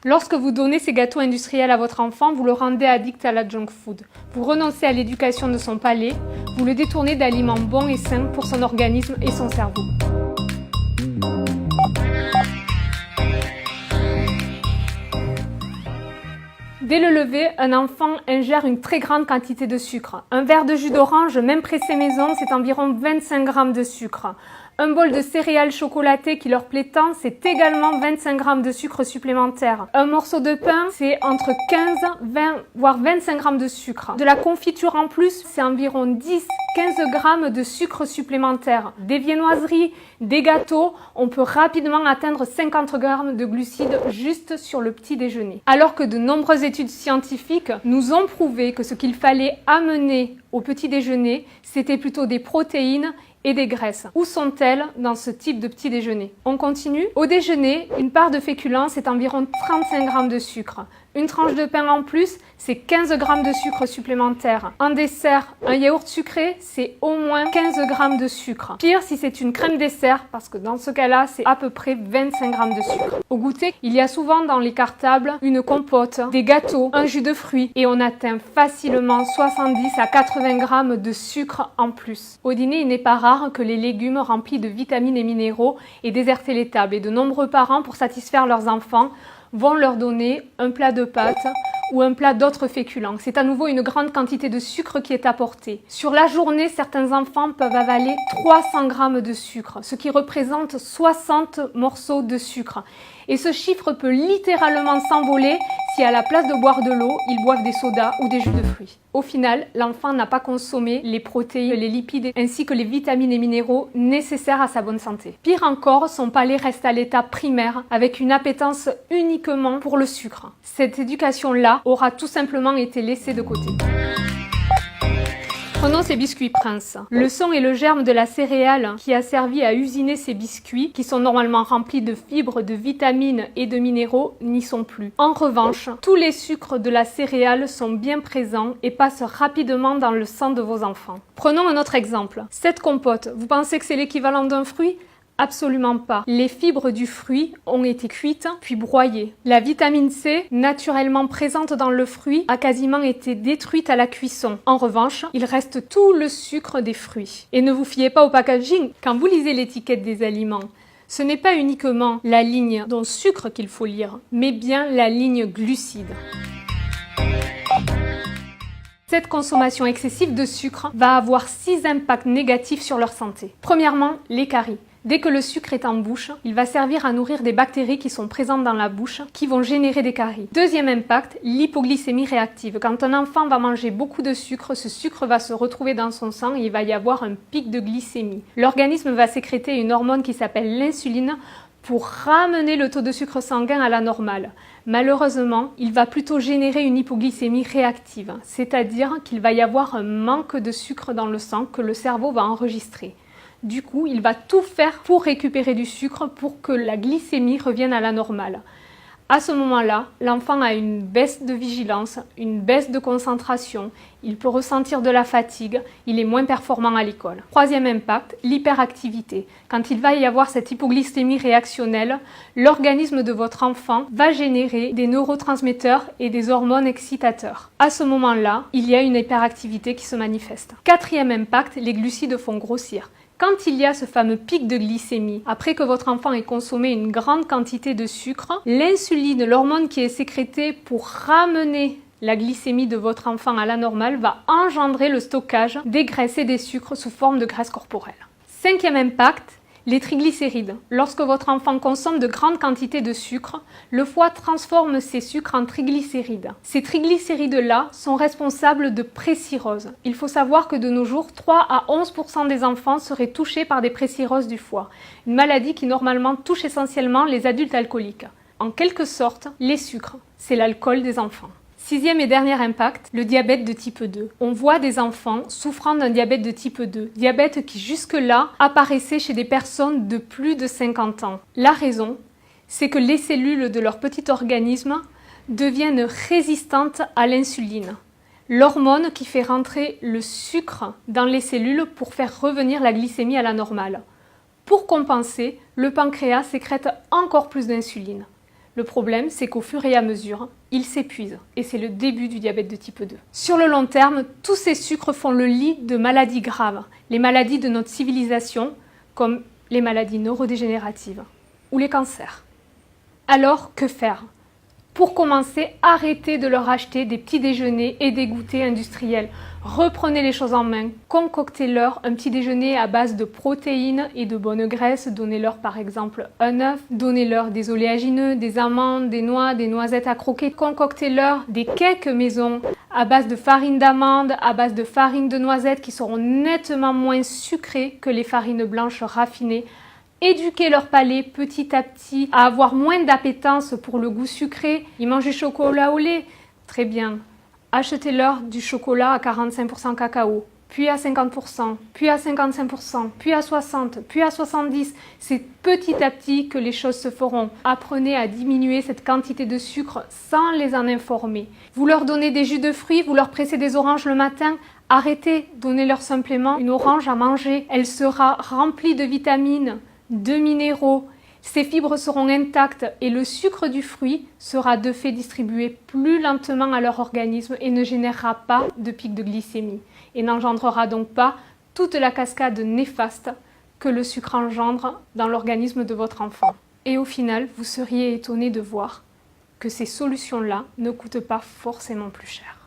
Lorsque vous donnez ces gâteaux industriels à votre enfant, vous le rendez addict à la junk food. Vous renoncez à l'éducation de son palais, vous le détournez d'aliments bons et sains pour son organisme et son cerveau. Dès le lever, un enfant ingère une très grande quantité de sucre. Un verre de jus d'orange, même pressé maison, c'est environ 25 g de sucre. Un bol de céréales chocolatées qui leur plaît tant, c'est également 25 g de sucre supplémentaire. Un morceau de pain, c'est entre 15, 20, voire 25 g de sucre. De la confiture en plus, c'est environ 10, 15 g de sucre supplémentaire. Des viennoiseries, des gâteaux, on peut rapidement atteindre 50 g de glucides juste sur le petit déjeuner. Alors que de nombreuses études scientifiques nous ont prouvé que ce qu'il fallait amener au petit déjeuner, c'était plutôt des protéines et des graisses. Où sont-elles dans ce type de petit déjeuner? On continue. Au déjeuner, une part de féculents, c'est environ 35 g de sucre. Une tranche de pain en plus, c'est 15 g de sucre supplémentaire. En dessert, un yaourt sucré, c'est au moins 15 g de sucre. Pire si c'est une crème dessert, parce que dans ce cas-là, c'est à peu près 25 g de sucre. Au goûter, il y a souvent dans les cartables une compote, des gâteaux, un jus de fruits, et on atteint facilement 70 à 80 g de sucre en plus. Au dîner, il n'est pas rare que les légumes remplis de vitamines et minéraux aient déserté les tables, et de nombreux parents, pour satisfaire leurs enfants, vont leur donner un plat de pâtes ou un plat d'autres féculents. C'est à nouveau une grande quantité de sucre qui est apportée. Sur la journée, certains enfants peuvent avaler 300 g de sucre, ce qui représente 60 morceaux de sucre. Et ce chiffre peut littéralement s'envoler si à la place de boire de l'eau, ils boivent des sodas ou des jus de fruits. Au final, l'enfant n'a pas consommé les protéines, les lipides ainsi que les vitamines et minéraux nécessaires à sa bonne santé. Pire encore, son palais reste à l'état primaire avec une appétence uniquement pour le sucre. Cette éducation-là aura tout simplement été laissée de côté. Prenons ces biscuits Prince. Le son est le germe de la céréale qui a servi à usiner ces biscuits qui sont normalement remplis de fibres, de vitamines et de minéraux n'y sont plus. En revanche, tous les sucres de la céréale sont bien présents et passent rapidement dans le sang de vos enfants. Prenons un autre exemple. Cette compote, vous pensez que c'est l'équivalent d'un fruit ? Absolument pas. Les fibres du fruit ont été cuites puis broyées. La vitamine C, naturellement présente dans le fruit, a quasiment été détruite à la cuisson. En revanche, il reste tout le sucre des fruits. Et ne vous fiez pas au packaging. Quand vous lisez l'étiquette des aliments, ce n'est pas uniquement la ligne dont sucre qu'il faut lire, mais bien la ligne glucides. Cette consommation excessive de sucre va avoir 6 impacts négatifs sur leur santé. Premièrement, les caries. Dès que le sucre est en bouche, il va servir à nourrir des bactéries qui sont présentes dans la bouche, qui vont générer des caries. Deuxième impact, l'hypoglycémie réactive. Quand un enfant va manger beaucoup de sucre, ce sucre va se retrouver dans son sang et il va y avoir un pic de glycémie. L'organisme va sécréter une hormone qui s'appelle l'insuline pour ramener le taux de sucre sanguin à la normale. Malheureusement, il va plutôt générer une hypoglycémie réactive, c'est-à-dire qu'il va y avoir un manque de sucre dans le sang que le cerveau va enregistrer. Du coup, il va tout faire pour récupérer du sucre pour que la glycémie revienne à la normale. À ce moment-là, l'enfant a une baisse de vigilance, une baisse de concentration, il peut ressentir de la fatigue, il est moins performant à l'école. Troisième impact, l'hyperactivité. Quand il va y avoir cette hypoglycémie réactionnelle, l'organisme de votre enfant va générer des neurotransmetteurs et des hormones excitateurs. À ce moment-là, il y a une hyperactivité qui se manifeste. Quatrième impact, les glucides font grossir. Quand il y a ce fameux pic de glycémie, après que votre enfant ait consommé une grande quantité de sucre, l'insuline, l'hormone qui est sécrétée pour ramener la glycémie de votre enfant à la normale, va engendrer le stockage des graisses et des sucres sous forme de graisse corporelle. Cinquième impact, les triglycérides. Lorsque votre enfant consomme de grandes quantités de sucre, le foie transforme ces sucres en triglycérides. Ces triglycérides-là sont responsables de précirrhose. Il faut savoir que de nos jours, 3 à 11% des enfants seraient touchés par des précirrhoses du foie, une maladie qui normalement touche essentiellement les adultes alcooliques. En quelque sorte, les sucres, c'est l'alcool des enfants. Sixième et dernier impact, le diabète de type 2. On voit des enfants souffrant d'un diabète de type 2, diabète qui jusque-là apparaissait chez des personnes de plus de 50 ans. La raison, c'est que les cellules de leur petit organisme deviennent résistantes à l'insuline, l'hormone qui fait rentrer le sucre dans les cellules pour faire revenir la glycémie à la normale. Pour compenser, le pancréas sécrète encore plus d'insuline. Le problème, c'est qu'au fur et à mesure, ils s'épuisent et c'est le début du diabète de type 2. Sur le long terme, tous ces sucres font le lit de maladies graves, les maladies de notre civilisation, comme les maladies neurodégénératives ou les cancers. Alors, que faire ? Pour commencer, arrêtez de leur acheter des petits déjeuners et des goûters industriels. Reprenez les choses en main. Concoctez-leur un petit déjeuner à base de protéines et de bonnes graisses. Donnez-leur par exemple un œuf. Donnez-leur des oléagineux, des amandes, des noix, des noisettes à croquer. Concoctez-leur des cakes maison à base de farine d'amande, à base de farine de noisette qui seront nettement moins sucrées que les farines blanches raffinées. Éduquer leur palais petit à petit à avoir moins d'appétence pour le goût sucré. Ils mangent du chocolat au lait, très bien. Achetez-leur du chocolat à 45% cacao, puis à 50%, puis à 55%, puis à 60%, puis à 70%. C'est petit à petit que les choses se feront. Apprenez à diminuer cette quantité de sucre sans les en informer. Vous leur donnez des jus de fruits, vous leur pressez des oranges le matin. Arrêtez, donnez-leur simplement une orange à manger. Elle sera remplie de vitamines, de minéraux, ces fibres seront intactes et le sucre du fruit sera de fait distribué plus lentement à leur organisme et ne générera pas de pic de glycémie et n'engendrera donc pas toute la cascade néfaste que le sucre engendre dans l'organisme de votre enfant. Et au final, vous seriez étonné de voir que ces solutions-là ne coûtent pas forcément plus cher.